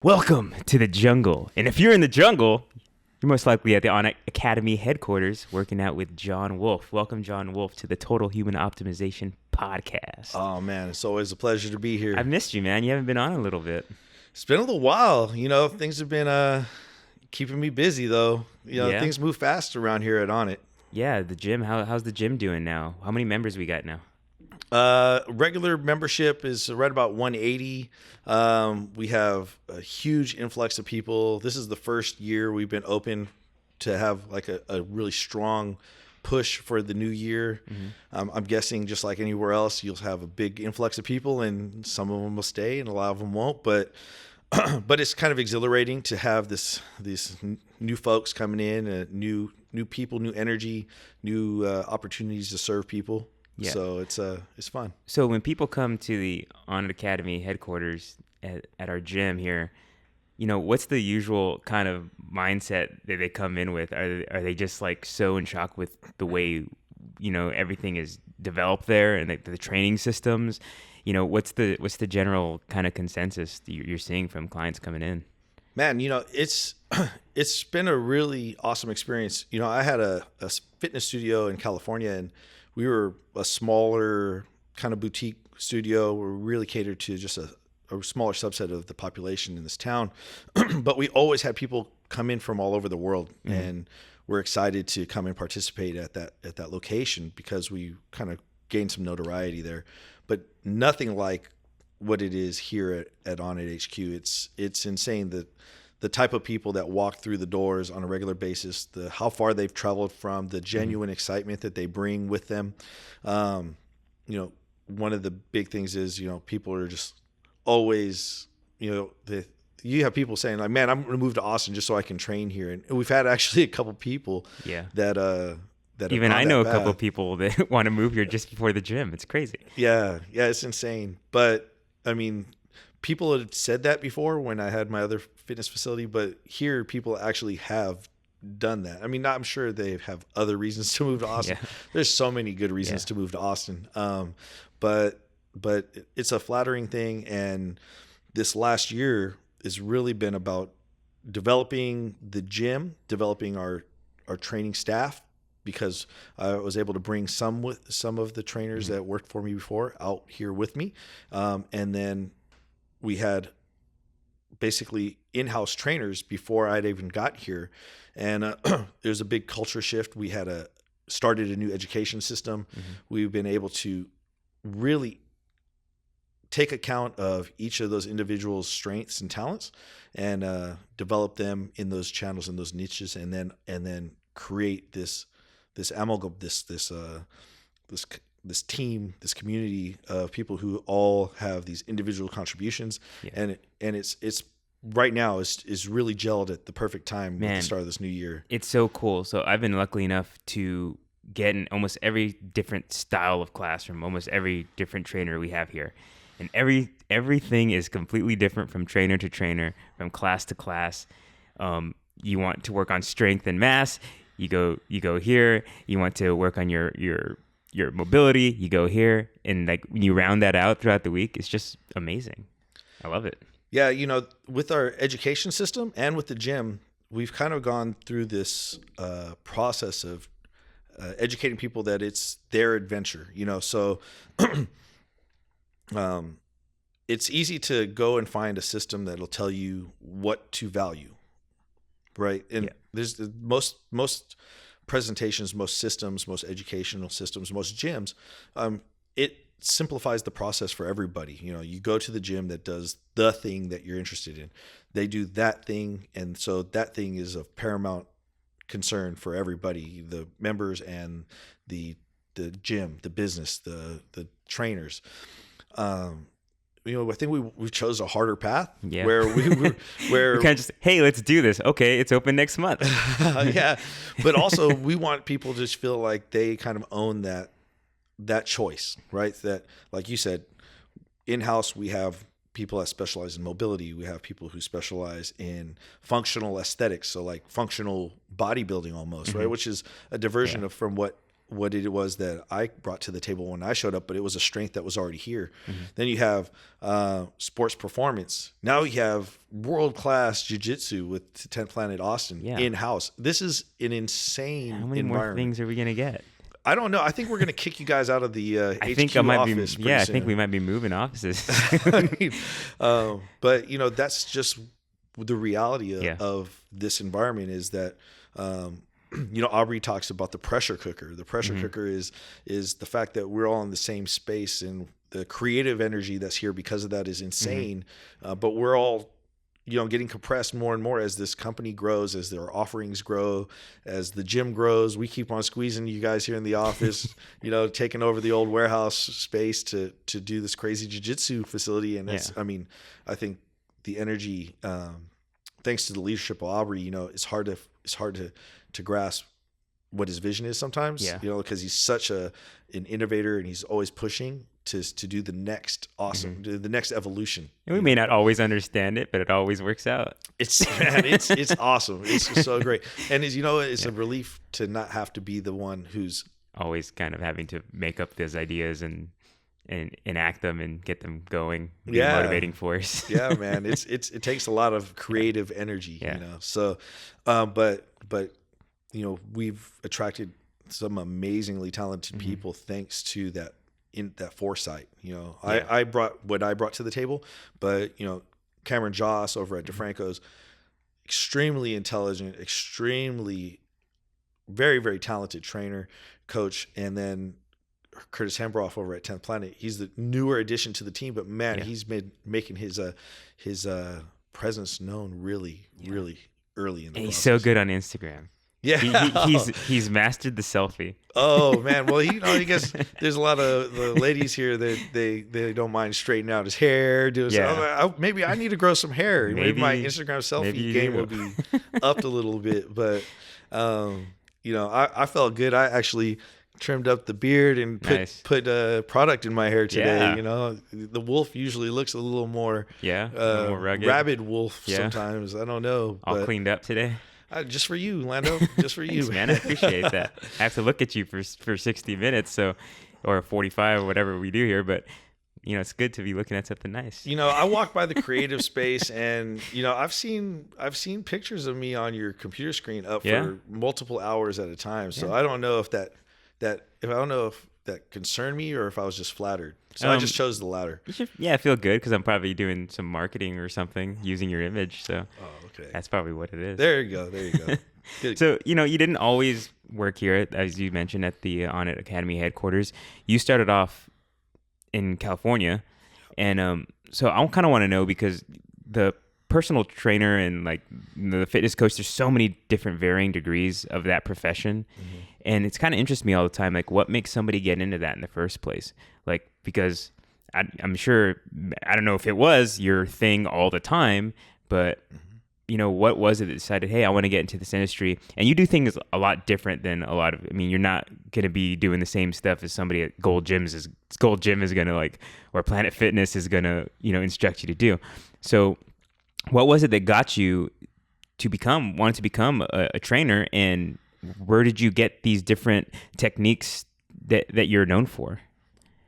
Welcome to the jungle. And if you're in the jungle, you're most likely at the Onnit Academy headquarters working out with John Wolf. Welcome, John Wolf, to the Total Human Optimization podcast. Oh, man, it's always a pleasure to be here. I've missed you, man. You haven't been on a little bit. It's been a little while. Things have been keeping me busy, though. Yeah. Things move fast around here at Onnit. Yeah, the gym. How's the gym doing now? How many members we got now? Regular membership is right about 180. We have a huge influx of people. This is the first year we've been open to have like a really strong push for the new year. Mm-hmm. I'm guessing just like anywhere else, you'll have a big influx of people, and some of them will stay and a lot of them won't. But it's kind of exhilarating to have these new folks coming in, new people, new energy, new opportunities to serve people. Yeah. So it's fun. So when people come to the Onnit Academy headquarters at our gym here, what's the usual kind of mindset that they come in with? Are they just like so in shock with the way everything is developed there and the training systems? What's the general kind of consensus that you're seeing from clients coming in? Man, it's been a really awesome experience. I had a fitness studio in California, and we were a smaller kind of boutique studio. We really catered to just a smaller subset of the population in this town. But we always had people come in from all over the world, mm-hmm. and we're excited to come and participate at that location because we kind of gained some notoriety there. But nothing like what it is here at Onnit HQ. It's insane that the type of people that walk through the doors on a regular basis, how far they've traveled from, the genuine mm-hmm. excitement that they bring with them. One of the big things is, people are just always, you have people saying like, man, I'm going to move to Austin just so I can train here. And we've had actually a couple people that even I know a couple of people that want to move here just before the gym. It's crazy. Yeah, it's insane. But I mean, people had said that before when I had my other fitness facility, but here people actually have done that. I mean, I'm sure they have other reasons to move to Austin. Yeah. There's so many good reasons to move to Austin. But it's a flattering thing. And this last year has really been about developing the gym, developing our training staff, because I was able to bring some of the trainers mm-hmm. that worked for me before out here with me. And then we had basically in-house trainers before I'd even got here. And there's a big culture shift. We had started a new education system. Mm-hmm. We've been able to really take account of each of those individuals' strengths and talents and develop them in those channels and those niches, and then create this amalgam, this team, this community of people who all have these individual contributions. Yeah. And it's right now is really gelled at the perfect time at the start of this new year. It's so cool. So I've been lucky enough to get in almost every different style of class from almost every different trainer we have here. And everything is completely different from trainer to trainer, from class to class. You want to work on strength and mass, you go here. You want to work on your mobility, you go here. And like when you round that out throughout the week, it's just amazing. I love it. Yeah, with our education system and with the gym, we've kind of gone through this process of educating people that it's their adventure, so it's easy to go and find a system that'll tell you what to value, right? And there's most presentations, most systems, most educational systems, most gyms, it simplifies the process for everybody. You go to the gym that does the thing that you're interested in. They do that thing, and so that thing is of paramount concern for everybody, the members and the gym, the business, the trainers. I think we chose a harder path where we can't just, hey, let's do this. Okay, it's open next month. Yeah, but also we want people to just feel like they kind of own that choice, right? That, like you said, in-house we have people that specialize in mobility. We have people who specialize in functional aesthetics, so like functional bodybuilding almost, mm-hmm. right? Which is a diversion from what what it was that I brought to the table when I showed up, but it was a strength that was already here. Mm-hmm. Then you have sports performance. Now you have world-class jiu-jitsu with 10th Planet Austin in-house. This is an insane How many more things are we going to get? I don't know. I think we're going to kick you guys out of the I think HQ I might office. be. Yeah, I soon. think we might be moving offices. But that's just the reality Yeah. of this environment is that, Aubrey talks about the pressure cooker. The pressure cooker is the fact that we're all in the same space, and the creative energy that's here because of that is insane. But we're all, getting compressed more and more as this company grows, as their offerings grow, as the gym grows. We keep on squeezing you guys here in the office, taking over the old warehouse space to do this crazy jiu-jitsu facility. And I think the energy, thanks to the leadership of Aubrey, it's hard to grasp what his vision is sometimes, because he's such an innovator, and he's always pushing to do the next the next evolution. And we may not always understand it, but it always works out. It's awesome. It's so great. And it's a relief to not have to be the one who's always kind of having to make up those ideas and enact them and get them going. Be a motivating force. Yeah, man. It takes a lot of creative energy, So, but we've attracted some amazingly talented people thanks to that foresight. I brought what I brought to the table, but Cameron Joss over at DeFranco's, extremely intelligent, extremely very, very talented trainer, coach, and then Curtis Hembroff over at 10th Planet. He's the newer addition to the team, but man, he's making his presence known really early in the process. He's so good on Instagram. Yeah, he's mastered the selfie. Oh man, well I guess there's a lot of the ladies here that they don't mind straightening out his hair, doing stuff. Maybe I need to grow some hair. Maybe my Instagram selfie game will be upped a little bit. But I felt good. I actually trimmed up the beard and put product in my hair today. The wolf usually looks a little more more rugged, rabid wolf sometimes. I don't know. All cleaned up today. Just for you, Lando. Just for you. Thanks, man. I appreciate that. I have to look at you for 60 minutes, or 45 or whatever we do here, but it's good to be looking at something nice. I walk by the creative space, and I've seen pictures of me on your computer screen up for multiple hours at a time. So I don't know if that concerned me or if I was just flattered. So I just chose the latter. You should, I feel good because I'm probably doing some marketing or something using your image. So okay, that's probably what it is. There you go. Good. So, you didn't always work here, as you mentioned, at the Onnit Academy headquarters. You started off in California. And so I kind of want to know, because the personal trainer and the fitness coach, there's so many different varying degrees of that profession. Mm-hmm. And it's kind of interests me all the time, what makes somebody get into that in the first place? Because I'm sure, I don't know if it was your thing all the time, but what was it that decided, hey, I want to get into this industry? And you do things a lot different than a lot of, you're not going to be doing the same stuff as somebody at Gold Gym is going to or Planet Fitness is going to, instruct you to do. So what was it that got you to become a trainer, and where did you get these different techniques that you're known for?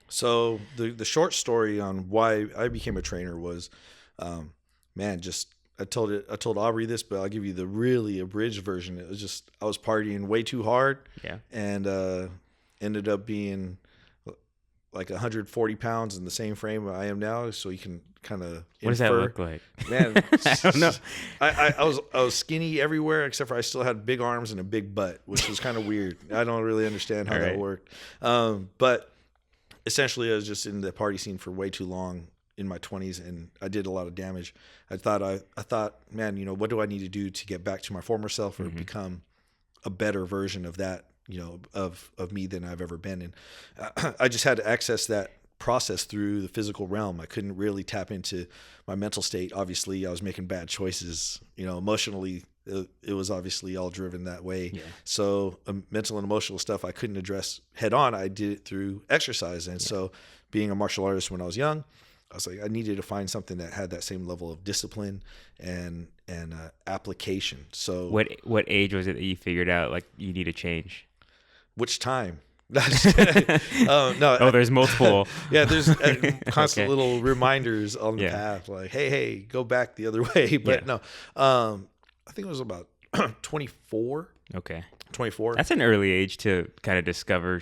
So the short story on why I became a trainer was, I told Aubrey this, but I'll give you the really abridged version. It was just, I was partying way too hard, and ended up being like 140 pounds in the same frame I am now. So you can kind of what does that look like? Man, I don't know. I was skinny everywhere except for I still had big arms and a big butt, which was kind of weird. I don't really understand how that worked. But essentially, I was just in the party scene for way too long in my 20s, and I did a lot of damage. I thought, man, what do I need to do to get back to my former self, or become a better version of that, of me than I've ever been. And I just had to access that process through the physical realm. I couldn't really tap into my mental state. Obviously, I was making bad choices. Emotionally, it was obviously all driven that way. Yeah. So mental and emotional stuff I couldn't address head on. I did it through exercise. And so being a martial artist when I was young, I was like, I needed to find something that had that same level of discipline and application. So what age was it that you figured out you need to change? which time? No. Oh, there's multiple. Yeah, there's constant Okay. little reminders on the Yeah. path, like, hey, go back the other way. But Yeah. no, I think it was about 24. Okay. 24. That's an early age to kind of discover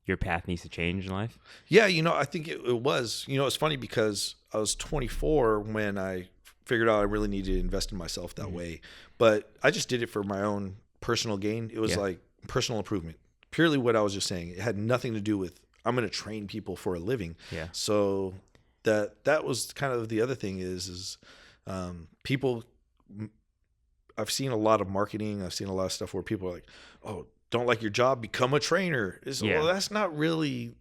your path needs to change in life. Yeah, I think it was. It's funny because I was 24 when I figured out I really needed to invest in myself that way. But I just did it for my own personal gain. It was like personal improvement. Purely what I was just saying. It had nothing to do with I'm going to train people for a living. Yeah. So that was kind of the other thing is people. I've seen a lot of marketing. I've seen a lot of stuff where people are like, "Oh, don't like your job, become a trainer." Well, that's not really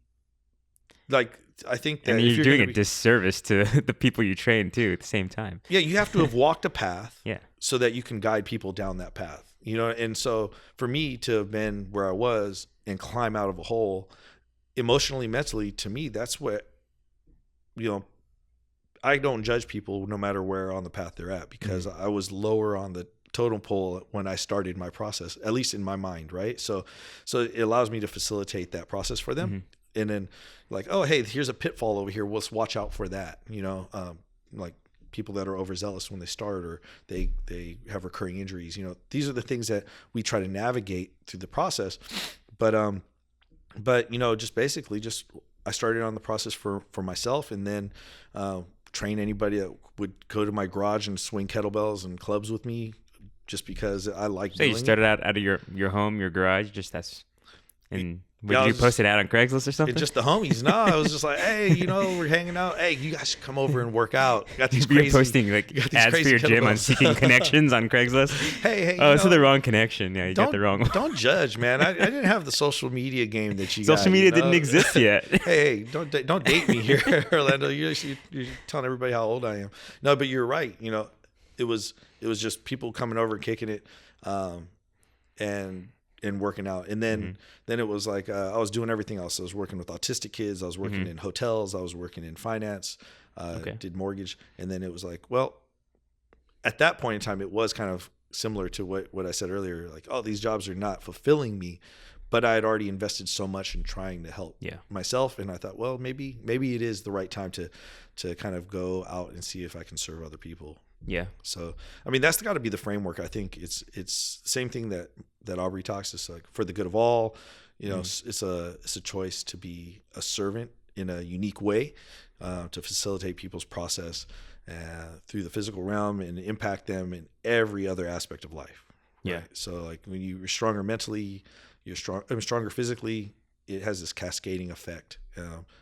like. I think that And if you're doing a be, disservice to the people you train too at the same time. yeah, you have to have walked a path, Yeah. so that you can guide people down that path. And so for me to have been where I was and climb out of a hole, emotionally, mentally, to me, that's what I don't judge people no matter where on the path they're at, because I was lower on the totem pole when I started my process, at least in my mind, right? So it allows me to facilitate that process for them. And then like, oh, hey, here's a pitfall over here. Let's watch out for that. Like people that are overzealous when they start, or they have recurring injuries. These are the things that we try to navigate through the process. But just basically I started on the process for myself, and then train anybody that would go to my garage and swing kettlebells and clubs with me, just because I like So doing you started out of your home, your garage, and Yeah, would you post it out on Craigslist or something? It's just the homies. No, I was just like, hey, we're hanging out. Hey, you guys should come over and work out. Got these You're crazy, posting like got these ads for crazy your gym on kettlebells. Seeking Connections on Craigslist. Hey, Oh, this is the wrong connection. Yeah, you got the wrong one. Don't judge, man. I didn't have the social media game that you got. Social media didn't exist yet. Hey, don't date me here, Orlando. You're telling everybody how old I am. No, but you're right. It was just people coming over and kicking it, and working out. And then it was like I was doing everything else. I was working with autistic kids. I was working in hotels. I was working in finance. Did mortgage. And then it was like, well, at that point in time, it was kind of similar to what I said earlier. Like, oh, these jobs are not fulfilling me. But I had already invested so much in trying to help myself. And I thought, well, maybe it is the right time to kind of go out and see if I can serve other people. Yeah. So, I mean, that's got to be the framework. I think it's the same thing that Aubrey talks. It's like for the good of all. It's a choice to be a servant in a unique way, to facilitate people's process through the physical realm and impact them in every other aspect of life. Right? Yeah. So, like when you're stronger mentally, I'm stronger physically. It has this cascading effect.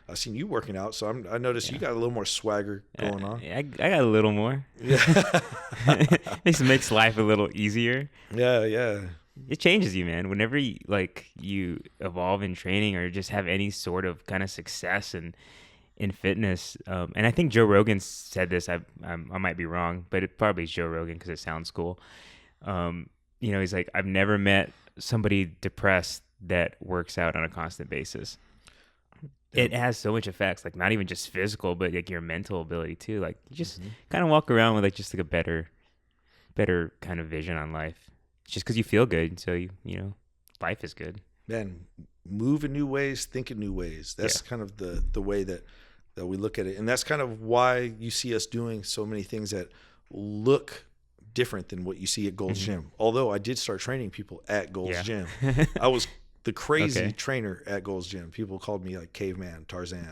I've seen you working out, so I noticed you got a little more swagger going on. I got a little more. Yeah. This makes life a little easier. Yeah. It changes you, man. Whenever you evolve in training or just have any sort of kind of success in fitness, and I think Joe Rogan said this. I might be wrong, but it probably is Joe Rogan because it sounds cool. He's like, I've never met somebody depressed that works out on a constant basis. It has so much effects, like not even just physical, but like your mental ability too. Like you just kind of walk around with like just like a better kind of vision on life. It's just because you feel good, so life is good. Man, move in new ways, think in new ways. That's kind of the way that we look at it, and that's kind of why you see us doing so many things that look different than what you see at Gold's Gym. Although I did start training people at Gold's Gym. I was the crazy trainer at Gold's Gym. People called me like caveman, Tarzan.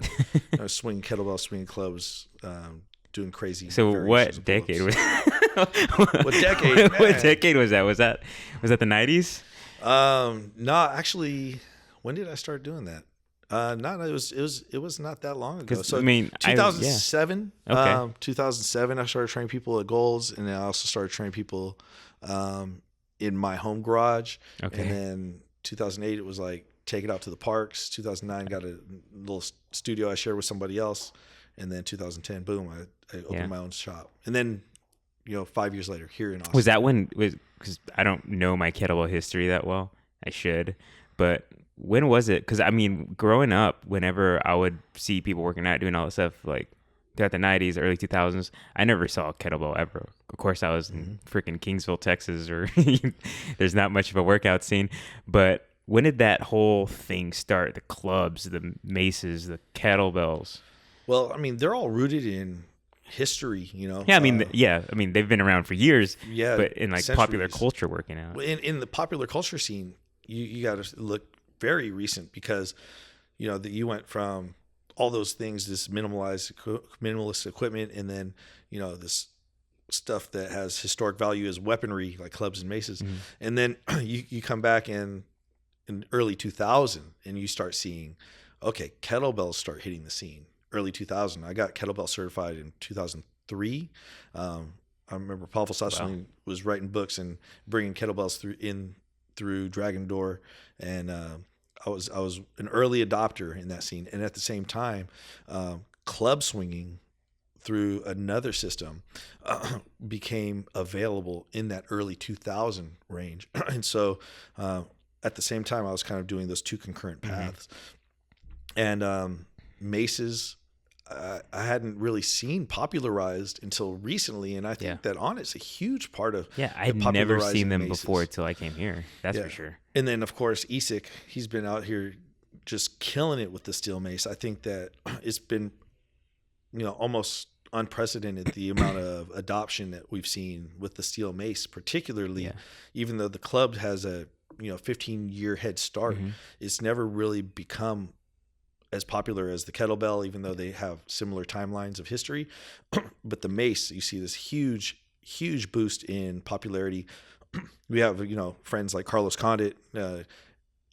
I was swinging kettlebells, swinging clubs, doing crazy. So what decade was what decade? What decade was that? Was that the 90s? No, actually, when did I start doing that? It was not that long ago. So 2007. 2007 I started training people at Gold's, and then I also started training people in my home garage. Okay. And then 2008 it was like take it out to the parks. 2009 got a little studio I shared with somebody else, and then 2010 boom, I opened my own shop. And then 5 years later here in Austin. Was that when because I don't know my kettlebell history that well. I should. But when was it? Because I mean, growing up, whenever I would see people working out, doing all this stuff, like throughout the 90s, early 2000s. I never saw a kettlebell ever. Of course, I was in freaking Kingsville, Texas, or there's not much of a workout scene. But when did that whole thing start? The clubs, the maces, the kettlebells. Well, I mean, they're all rooted in history, you know. Yeah, I mean, they've been around for years. Yeah, but in like popular centuries. culture, working out. In the popular culture scene, you got to look very recent because, you know, that you went from all those things, this minimalist equipment, and then, you know, this stuff that has historic value as weaponry like clubs and maces, and then you come back in early 2000 and you start seeing, okay, kettlebells start hitting the scene. Early 2000, I got kettlebell certified in 2003. I remember Pavel Sassolin was writing books and bringing kettlebells through Dragon Door, and I was an early adopter in that scene. And at the same time, club swinging through another system became available in that early 2000 range. And so at the same time, I was kind of doing those two concurrent paths. And maces, I hadn't really seen popularized until recently, and I think that Onnit's a huge part of I had never seen them before till I came here. That's for sure. And then of course Isik, he's been out here just killing it with the steel mace. I think that it's been, you know, almost unprecedented the amount of adoption that we've seen with the steel mace, particularly even though the club has a 15-year head start. It's never really become as popular as the kettlebell, even though they have similar timelines of history. But the mace, you see this huge boost in popularity. We have, friends like Carlos Condit.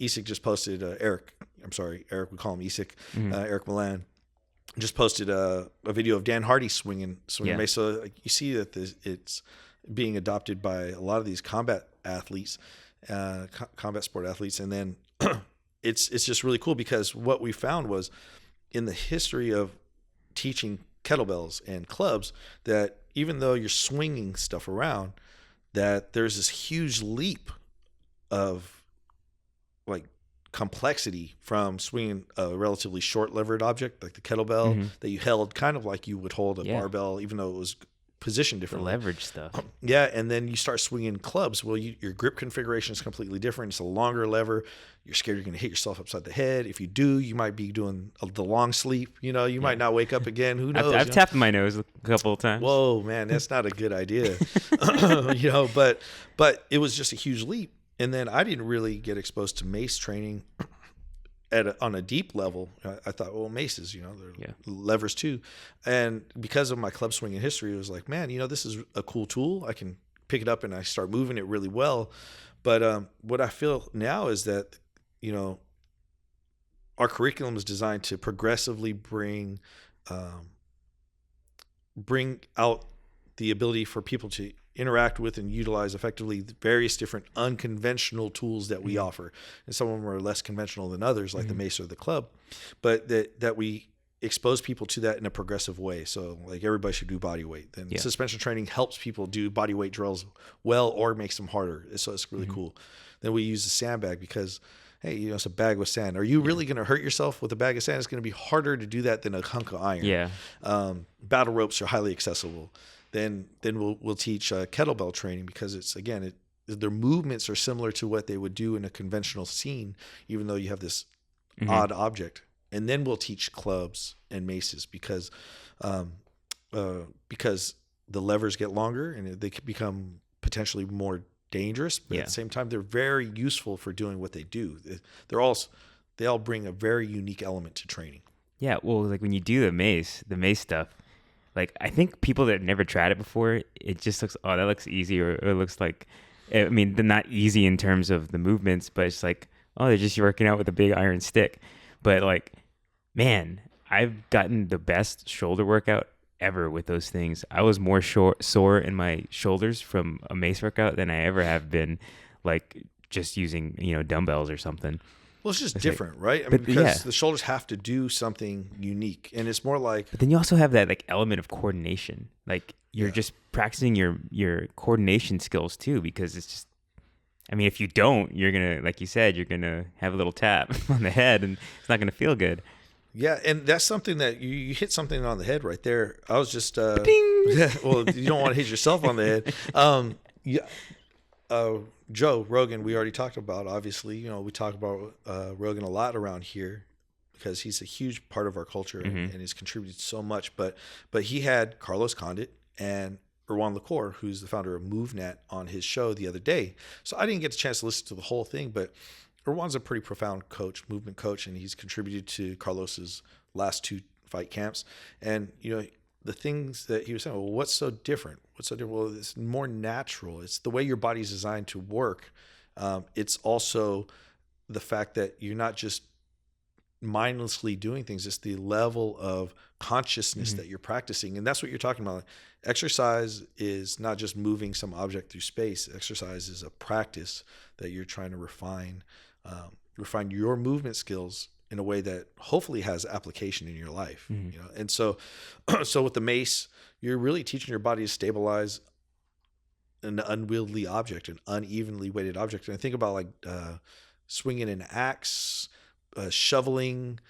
Isik just posted, Eric, we call him Isik, Eric Milan, just posted a video of Dan Hardy swinging mace. So you see that it's being adopted by a lot of these combat athletes, combat sport athletes. And then it's just really cool because what we found was in the history of teaching kettlebells and clubs that even though you're swinging stuff around, that there's this huge leap of like complexity from swinging a relatively short levered object like the kettlebell that you held kind of like you would hold a barbell, even though it was positioned differently. The leverage stuff. And then you start swinging clubs. Well, your grip configuration is completely different. It's a longer lever. You're scared you're going to hit yourself upside the head. If you do, you might be doing the long sleep. You might not wake up again. Who knows? I've tapped my nose a couple of times. Whoa, man, that's not a good idea. But it was just a huge leap. And then I didn't really get exposed to mace training on a deep level. I thought, well, maces, they're levers too. And because of my club swinging history, it was like, man, this is a cool tool. I can pick it up and I start moving it really well. But what I feel now is that, our curriculum is designed to progressively bring out the ability for people to interact with and utilize effectively the various different unconventional tools that we offer. And some of them are less conventional than others, like the mace or the club, but that we expose people to that in a progressive way. So like everybody should do body weight. Then suspension training helps people do body weight drills well or makes them harder. So it's really cool. Then we use the sandbag because, hey, it's a bag with sand. Are you really going to hurt yourself with a bag of sand? It's going to be harder to do that than a hunk of iron. Yeah. Battle ropes are highly accessible. Then we'll teach kettlebell training because it's, again, their movements are similar to what they would do in a conventional scene, even though you have this odd object. And then we'll teach clubs and maces because the levers get longer and they can become potentially more dangerous, but at the same time, they're very useful for doing what they do. They all bring a very unique element to training. Yeah, well, like when you do the mace stuff, like I think people that never tried it before, it just looks, that looks easy, or it looks like, I mean, they're not easy in terms of the movements, but it's like, they're just working out with a big iron stick. But like, man, I've gotten the best shoulder workout ever with those things. I was more sore in my shoulders from a mace workout than I ever have been, like just using, dumbbells or something. Well, it's just different, right? I mean, because the shoulders have to do something unique, and it's more like. But then you also have that like element of coordination. Like you're just practicing your coordination skills too, because it's just. I mean, if you don't, you're gonna, like you said, you're gonna have a little tap on the head, and it's not gonna feel good. Yeah, and that's something that you hit something on the head right there. I was just Ding! yeah, well, you don't want to hit yourself on the head. Yeah, Joe Rogan, we already talked about. Obviously, we talk about Rogan a lot around here because he's a huge part of our culture and he's contributed so much. But he had Carlos Condit and Erwan Lacour, who's the founder of MoveNet, on his show the other day. So I didn't get the chance to listen to the whole thing, but Erwan's a pretty profound coach, movement coach, and he's contributed to Carlos's last 2 fight camps. And the things that he was saying, well, what's so different? What's so different? Well, it's more natural. It's the way your body's designed to work. It's also the fact that you're not just mindlessly doing things. It's the level of consciousness that you're practicing. And that's what you're talking about. Exercise is not just moving some object through space. Exercise is a practice that you're trying to refine your movement skills in a way that hopefully has application in your life. And so with the mace, you're really teaching your body to stabilize an unwieldy object, an unevenly weighted object. And I think about like swinging an axe, shoveling,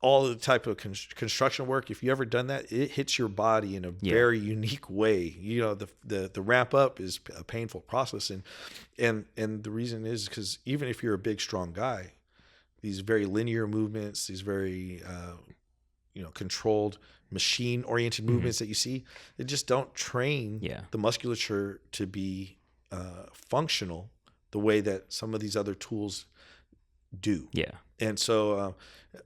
all the type of construction work. If you ever done that, it hits your body in a very unique way. The ramp up is a painful process, and the reason is because even if you're a big strong guy, these very linear movements, these very controlled machine oriented movements that you see, they just don't train the musculature to be functional the way that some of these other tools do. And so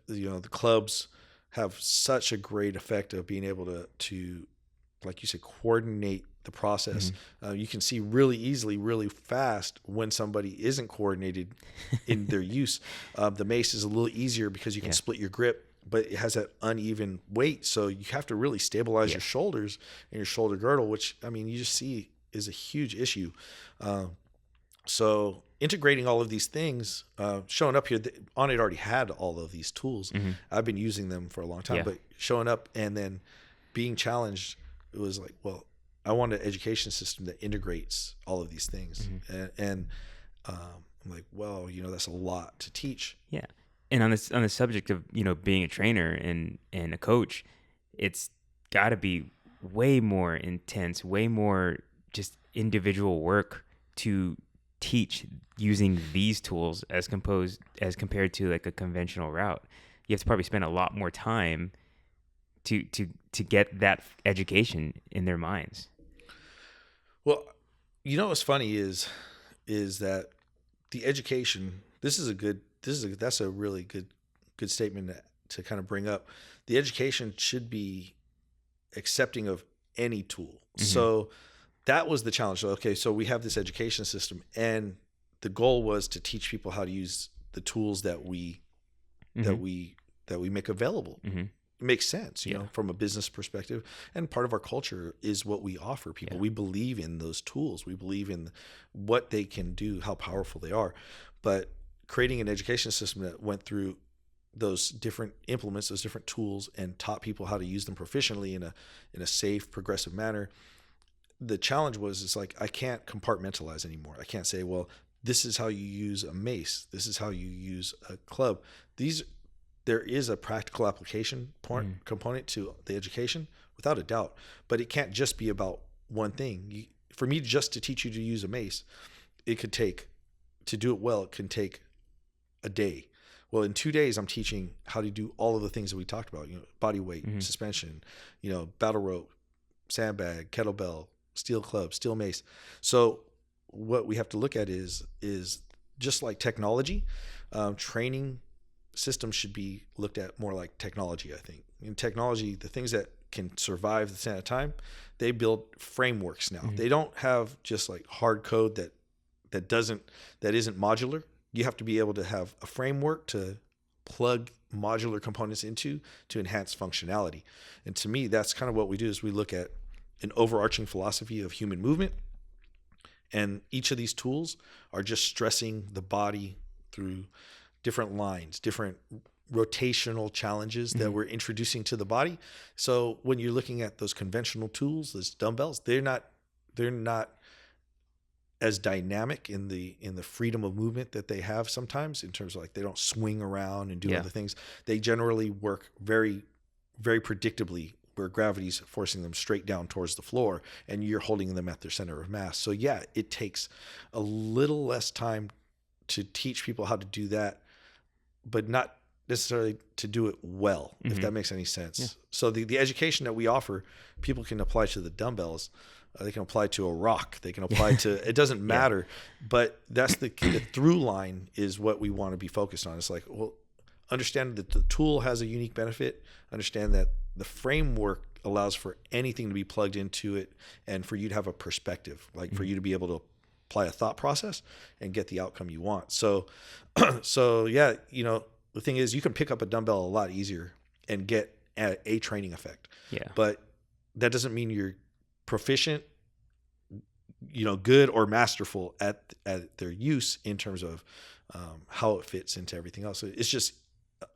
the clubs have such a great effect of being able to like you said, coordinate the process. You can see really easily, really fast when somebody isn't coordinated in their use. The mace is a little easier because you can split your grip, but it has that uneven weight. So you have to really stabilize your shoulders and your shoulder girdle, which, I mean, you just see is a huge issue. So integrating all of these things, showing up here, Onnit already had all of these tools. I've been using them for a long time, but showing up and then being challenged, it was like, well, I want an education system that integrates all of these things. And I'm like, well, that's a lot to teach. Yeah. And on the subject of, being a trainer and a coach, it's got to be way more intense, way more just individual work to teach using these tools as compared to like a conventional route. You have to probably spend a lot more time to get that education in their minds. Well, what's funny is that the education, that's a really good statement to kind of bring up. The education should be accepting of any tool. So that was the challenge. Okay, so we have this education system, and the goal was to teach people how to use the tools that we make available. It makes sense, from a business perspective, and part of our culture is what we offer people. We believe in those tools. We believe in what they can do, how powerful they are. But creating an education system that went through those different implements, those different tools, and taught people how to use them proficiently in a safe, progressive manner. The challenge was, it's like, I can't compartmentalize anymore. I can't say, well, this is how you use a mace. This is how you use a club. There is a practical application component to the education, without a doubt, but it can't just be about one thing. For me, just to teach you to use a mace, to do it well, it can take a day. Well, in 2 days, I'm teaching how to do all of the things that we talked about, body weight, suspension, battle rope, sandbag, kettlebell, steel club, steel mace. So what we have to look at is just like technology, training systems should be looked at more like technology, I think. In technology, the things that can survive the span of time, they build frameworks now. They don't have just like hard code that isn't modular. You have to be able to have a framework to plug modular components into to enhance functionality. And to me, that's kind of what we do, is we look at an overarching philosophy of human movement. And each of these tools are just stressing the body through different lines, different rotational challenges that we're introducing to the body. So when you're looking at those conventional tools, those dumbbells, they're not as dynamic in the freedom of movement that they have sometimes, in terms of like they don't swing around and do other things. They generally work very, very predictably, where gravity's forcing them straight down towards the floor and you're holding them at their center of mass. So yeah, it takes a little less time to teach people how to do that, but not necessarily to do it well, if that makes any sense. Yeah. So the education that we offer, people can apply to the dumbbells. They can apply to a rock. They can apply to, it doesn't matter, but that's the through line is what we want to be focused on. It's like, well, understand that the tool has a unique benefit, understand that the framework allows for anything to be plugged into it and for you to have a perspective, like for you to be able to apply a thought process and get the outcome you want. So, yeah, you know, the thing is you can pick up a dumbbell a lot easier and get a training effect. Yeah. But that doesn't mean you're proficient, you know, good or masterful at their use in terms of how it fits into everything else. It's just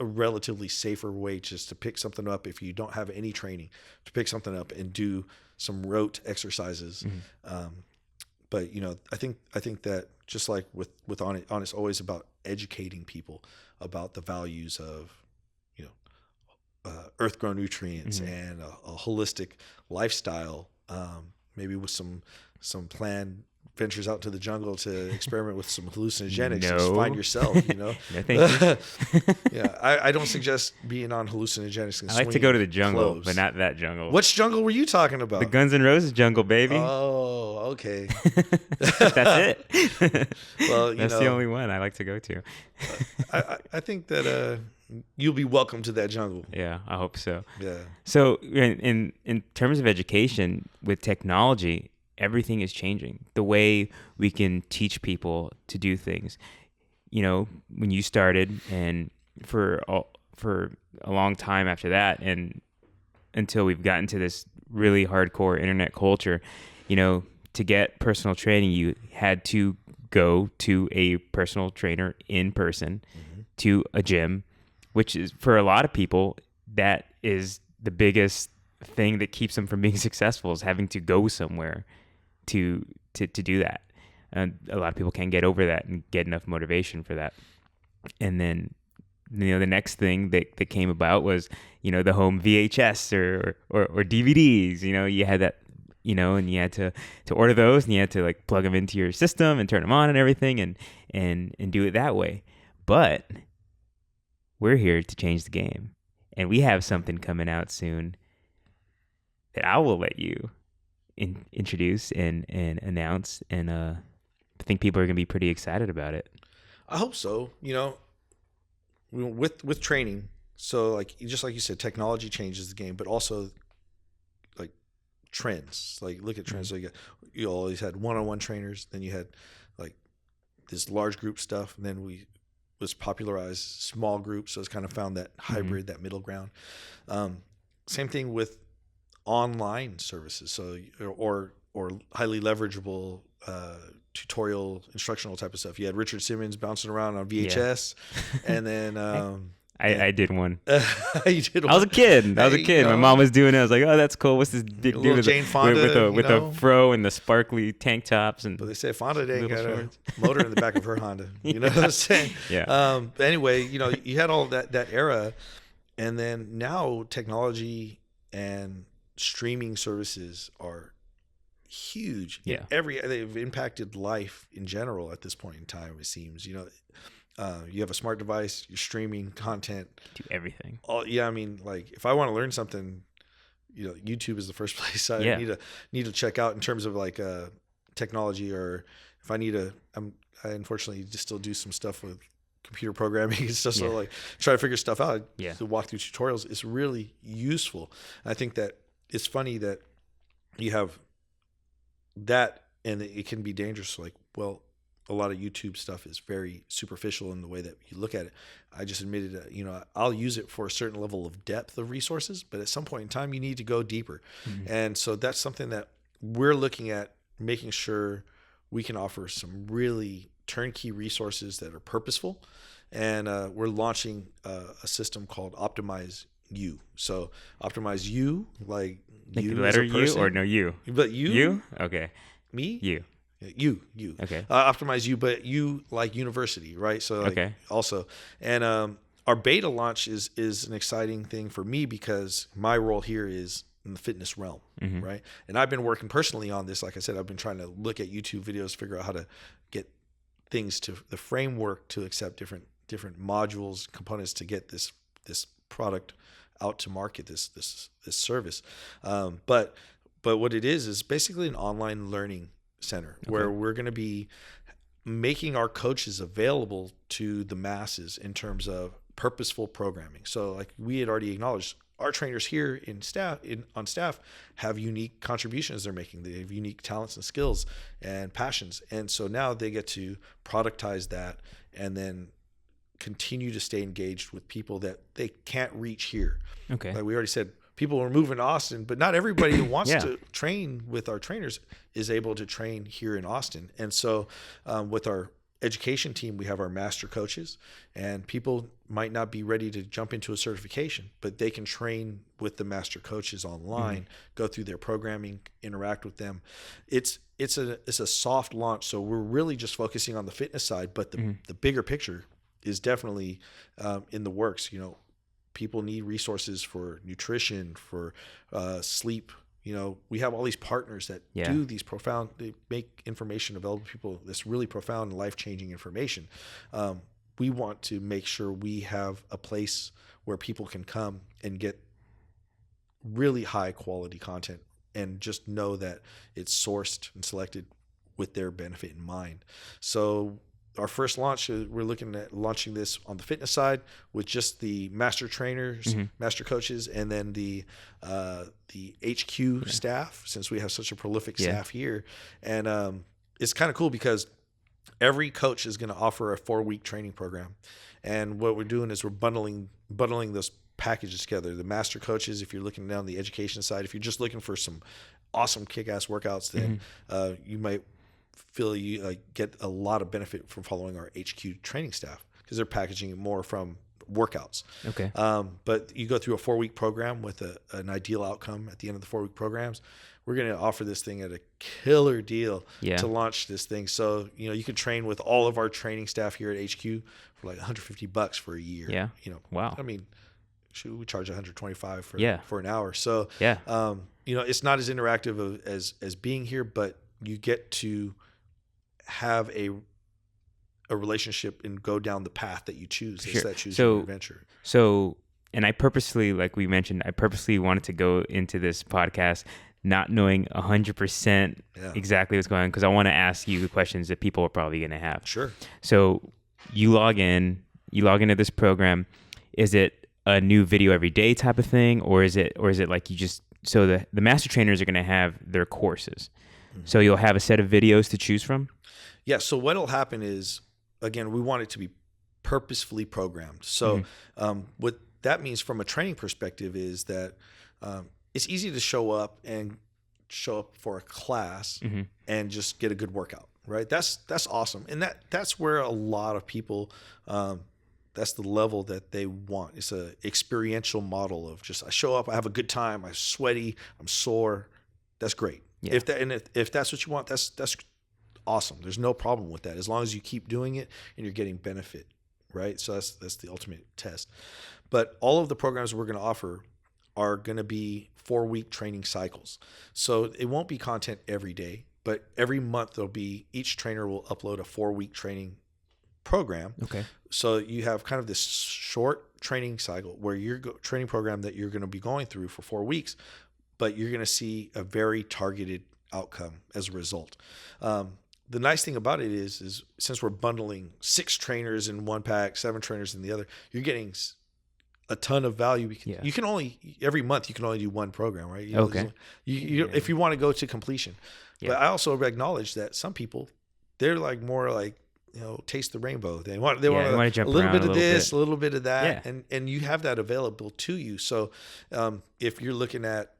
a relatively safer way just to pick something up if you don't have any training, to pick something up and do some rote exercises. But you know, I think that just like with Onnit, Onnit's always about educating people about the values of, you know, earth-grown nutrients and a holistic lifestyle, maybe with some planned ventures out into the jungle to experiment with some hallucinogenics. Just find yourself, you know. No, thank you. Yeah, I don't suggest being on hallucinogenics. And I like to go to the jungle, but not that jungle. Which jungle were you talking about? The Guns N' Roses jungle, baby. Oh, okay. That's it. Well, that's the only one I like to go to. I think that you'll be welcome to that jungle. Yeah, I hope so. Yeah. So in terms of education with technology, everything is changing. The way we can teach people to do things. You know, when you started, and for a long time after that, and until we've gotten to this really hardcore internet culture, you know, to get personal training, you had to go to a personal trainer in person, to a gym, which is, for a lot of people, that is the biggest thing that keeps them from being successful, is having to go somewhere to do that. And a lot of people can't get over that and get enough motivation for that. And then, you know, the next thing that came about was, you know, the home VHS or DVDs. You know, you had that, you know, and you had to order those, and you had to like plug them into your system and turn them on and everything, and do it that way. But we're here to change the game, and we have something coming out soon that I will let you introduce and announce, and I think people are going to be pretty excited about it. I hope so. You know, with training, so like just like you said, technology changes the game, but also like trends. Like look at trends. So you always had one-on-one trainers, then you had like this large group stuff, and then we was popularized small groups. So it's kind of found that hybrid, that middle ground. Same thing with online services, so or highly leverageable tutorial instructional type of stuff. You had Richard Simmons bouncing around on VHS, and then I did one. You did one. I was a kid. My mom was doing it. I was like, oh, that's cool. What's this big dude with Jane Fonda with a fro and the sparkly tank tops? And but they say Fonda didn't got a motor in the back of her Honda. You know what I'm saying? Yeah. But anyway, you know, you had all that era, and then now technology and streaming services are huge. Yeah. They've impacted life in general at this point in time, it seems. You know, you have a smart device, you're streaming content. Do everything. I mean, like if I want to learn something, you know, YouTube is the first place I need to check out in terms of like technology, or if I need I unfortunately just still do some stuff with computer programming and stuff. So like try to figure stuff out. The walkthrough tutorials is really useful. And I think that it's funny that you have that, and it can be dangerous. Like, well, a lot of YouTube stuff is very superficial in the way that you look at it. I just admitted that, you know, I'll use it for a certain level of depth of resources, but at some point in time, you need to go deeper. And so that's something that we're looking at, making sure we can offer some really turnkey resources that are purposeful. And we're launching a system called Optimize You. So Optimize You, like you the letter as a person. U or no you? But you? You? Okay. Me? You. You Okay. optimize you, but you like university, right? So like Okay. also, and our beta launch is an exciting thing for me because my role here is in the fitness realm, right? And I've been working personally on this. Like I said, I've been trying to look at YouTube videos, figure out how to get things to the framework to accept different modules, components to get this product out to market, this service. But what it is basically an online learning center where we're going to be making our coaches available to the masses in terms of purposeful programming. So like we had already acknowledged, our trainers here on staff have unique contributions they're making. They have unique talents and skills and passions. And so now they get to productize that and then continue to stay engaged with people that they can't reach here. Okay. Like we already said, people are moving to Austin, but not everybody who wants Yeah. to train with our trainers is able to train here in Austin. And so with our education team, we have our master coaches, and people might not be ready to jump into a certification, but they can train with the master coaches online, go through their programming, interact with them. It's a soft launch, so we're really just focusing on the fitness side, but the bigger picture is definitely in the works. You know, people need resources for nutrition, for sleep. You know, we have all these partners that do these they make information available to people, this really profound and life-changing information. We want to make sure we have a place where people can come and get really high quality content and just know that it's sourced and selected with their benefit in mind. So our first launch, we're looking at launching this on the fitness side with just the master trainers, master coaches, and then the HQ staff, since we have such a prolific staff here. And it's kind of cool because every coach is going to offer a 4-week training program. And what we're doing is we're bundling those packages together. The master coaches, if you're looking down the education side, if you're just looking for some awesome kick-ass workouts, then you might feel you get a lot of benefit from following our HQ training staff because they're packaging it more from workouts. Okay. But you go through a 4-week program with an ideal outcome at the end of the 4-week programs. We're going to offer this thing at a killer deal to launch this thing. So, you know, you can train with all of our training staff here at HQ for like $150 for a year. Yeah. You know, wow. I mean, we charge $125 for an hour. So, yeah. You know, it's not as interactive as being here, but you get to have a relationship and go down the path that you choose. Sure. That choose your adventure. So, and I purposely, like we mentioned, wanted to go into this podcast not knowing 100% exactly what's going on, because I want to ask you the questions that people are probably going to have. Sure. So you log into this program. Is it a new video every day type of thing, or is it like you just, so the master trainers are going to have their courses. So you'll have a set of videos to choose from? Yeah. So what'll happen is, again, we want it to be purposefully programmed. So what that means from a training perspective is that it's easy to show up for a class and just get a good workout, right? That's awesome. And that's where a lot of people, that's the level that they want. It's a experiential model of just, I show up, I have a good time, I'm sweaty, I'm sore. That's great. Yeah. If that's what you want, that's awesome. There's no problem with that as long as you keep doing it and you're getting benefit, right? So that's the ultimate test. But all of the programs we're going to offer are going to be 4-week training cycles. So it won't be content every day, but every month each trainer will upload a 4-week training program. Okay. So you have kind of this short training cycle where training program that you're going to be going through for 4 weeks, but you're going to see a very targeted outcome as a result. The nice thing about it is since we're bundling 6 trainers in one pack, 7 trainers in the other, you're getting a ton of value. You can only, every month you can only do one program, right? Okay. If you want to go to completion. Yeah. But I also acknowledge that some people, they're like more like, you know, taste the rainbow. They want to jump a little bit of this, a little bit of that. Yeah. And you have that available to you. So if you're looking at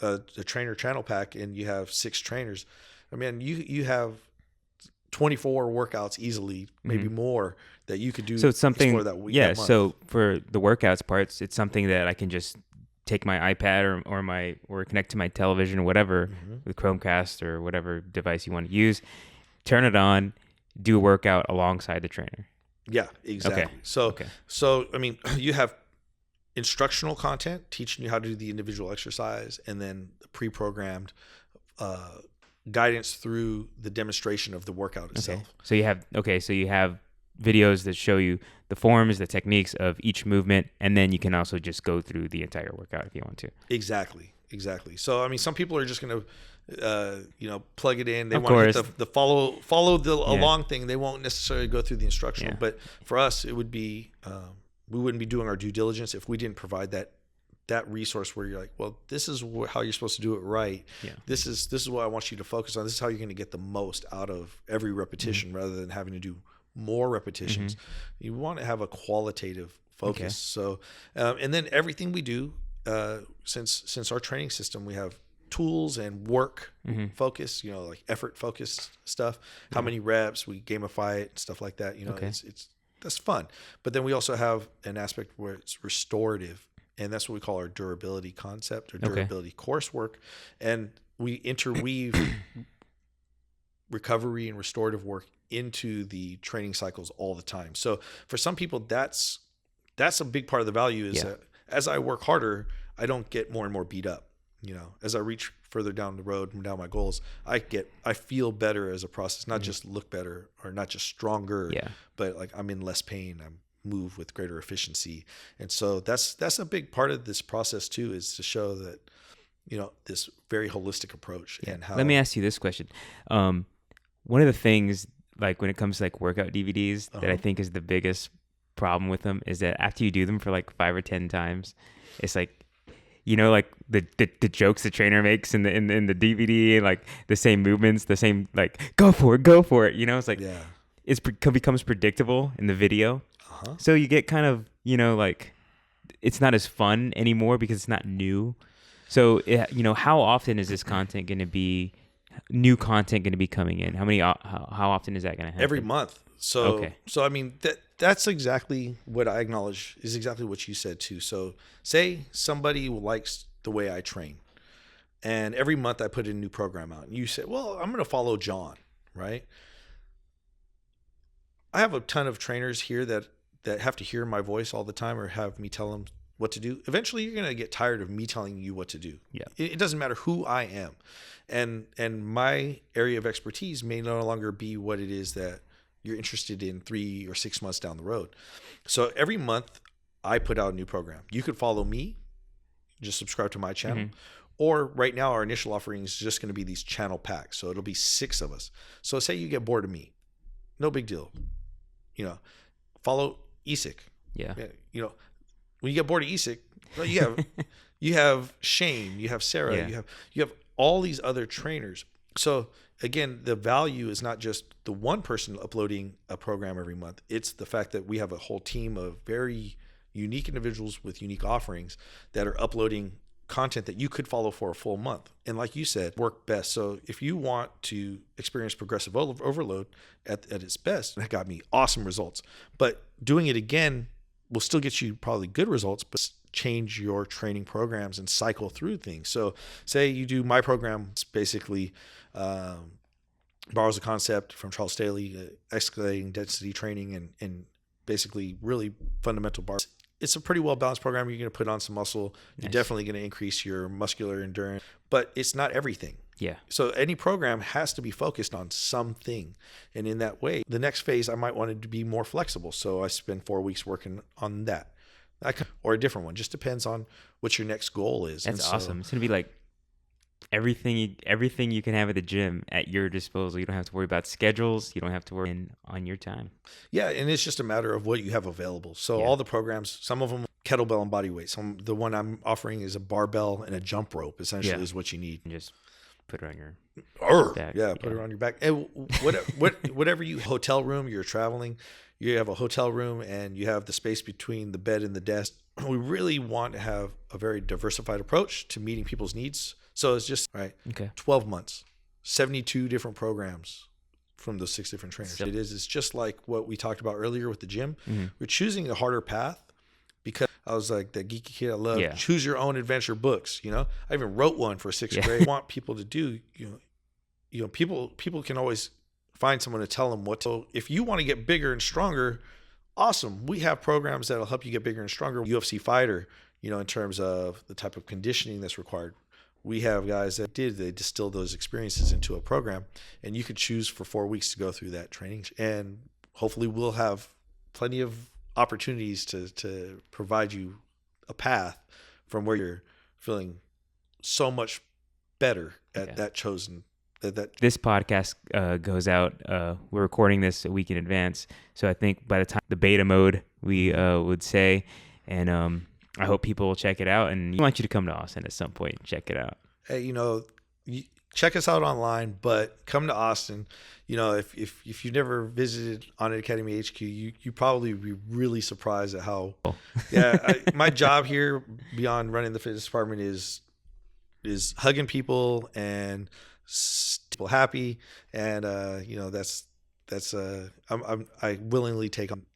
a trainer channel pack and you have 6 trainers, I mean, you have 24 workouts easily, maybe more, that you could do. So it's something that week. Yeah. So for the workouts parts, it's something that I can just take my iPad or connect to my television or whatever Mm-hmm. with Chromecast or whatever device you want to use, turn it on, do a workout alongside the trainer. Yeah, exactly. Okay. So I mean, you have instructional content teaching you how to do the individual exercise, and then pre-programmed guidance through the demonstration of the workout itself. Okay. So you have videos that show you the forms, the techniques of each movement, and then you can also just go through the entire workout if you want to. Exactly. So I mean, some people are just going to, plug it in. They Of want to course. hit the follow the along thing. They won't necessarily go through the instructional. Yeah. But for us, it would be we wouldn't be doing our due diligence if we didn't provide that resource where you're like, well, this is how you're supposed to do it right. Yeah. This is what I want you to focus on. This is how you're going to get the most out of every repetition, rather than having to do more repetitions. You want to have a qualitative focus. Okay. So, and then everything we do, since our training system, we have tools and work focus, like effort focused stuff, how many reps, we gamify it, stuff like that. Okay. It's that's fun. But then we also have an aspect where it's restorative, and that's what we call our durability concept or durability coursework. And we interweave recovery and restorative work into the training cycles all the time. So for some people, that's a big part of the value is that as I work harder, I don't get more and more beat up. As I reach further down the road and down my goals, I feel better as a process, not just look better or not just stronger, but like I'm in less pain. I'm move with greater efficiency. And so that's a big part of this process too, is to show that, this very holistic approach. And how. Let me ask you this question. One of the things, like when it comes to like workout DVDs that I think is the biggest problem with them is that after you do them for like 5 or 10 times, it's like, like the jokes the trainer makes in the DVD, and like the same movements, the same like go for it. It's like it becomes predictable in the video. So you get kind of like it's not as fun anymore because it's not new. So how often is this content going to be new content going to be coming in? How often is that going to happen? Every month. So I mean that's exactly what I acknowledge is exactly what you said too. So say somebody likes the way I train, and every month I put a new program out, and you say, well, I'm going to follow John, right? I have a ton of trainers here that have to hear my voice all the time or have me tell them what to do. Eventually you're going to get tired of me telling you what to do. Yeah. It doesn't matter who I am. And my area of expertise may no longer be what it is that you're interested in 3 or 6 months down the road. So every month I put out a new program. You could follow me, just subscribe to my channel. Or right now our initial offering is just going to be these channel packs. So it'll be 6 of us. So say you get bored of me. No big deal. Follow Isik. Yeah. When you get bored of Isik, well, you have Shane, you have Sarah, you have all these other trainers. So again, the value is not just the one person uploading a program every month. It's the fact that we have a whole team of very unique individuals with unique offerings that are uploading content that you could follow for a full month. And like you said, work best. So if you want to experience progressive overload at its best, that got me awesome results. But doing it again will still get you probably good results, but change your training programs and cycle through things. So say you do my program, it's basically borrows a concept from Charles Staley, escalating density training and basically really fundamental bars. It's a pretty well balanced program. You're going to put on some muscle. You're definitely going to increase your muscular endurance, but it's not everything. Yeah. So any program has to be focused on something. And in that way, the next phase, I might want it to be more flexible. So I spend 4 weeks working on that. Or a different one. Just depends on what your next goal is. That's awesome. It's going to be like everything you can have at the gym at your disposal. You don't have to worry about schedules. You don't have to worry on your time. Yeah, and it's just a matter of what you have available. So all the programs, some of them kettlebell and body weight. The one I'm offering is a barbell and a jump rope. Essentially, is what you need. And just put it on your back. Put it on your back. And whatever you hotel room, you're traveling. You have a hotel room and you have the space between the bed and the desk. We really want to have a very diversified approach to meeting people's needs. So it's just 12 months, 72 different programs from those 6 different trainers. It's just like what we talked about earlier with the gym. We're choosing a harder path because I was like that geeky kid. I love Yeah. choose your own adventure books. You know, I even wrote one for sixth Yeah. grade. I want people to do, people can always find someone to tell them what to. So if you want to get bigger and stronger, awesome. We have programs that'll help you get bigger and stronger. UFC fighter, in terms of the type of conditioning that's required. We have guys they distill those experiences into a program, and you could choose for 4 weeks to go through that training. And hopefully we'll have plenty of opportunities to provide you a path from where you're feeling so much better at that chosen. This podcast goes out. We're recording this a week in advance, so I think by the time the beta mode, we would say, and I hope people will check it out. And we want you to come to Austin at some point and check it out. Hey, check us out online, but come to Austin. If you've never visited Onnit Academy HQ, you probably be really surprised at how. My job here beyond running the fitness department is hugging people and people happy, and I willingly take on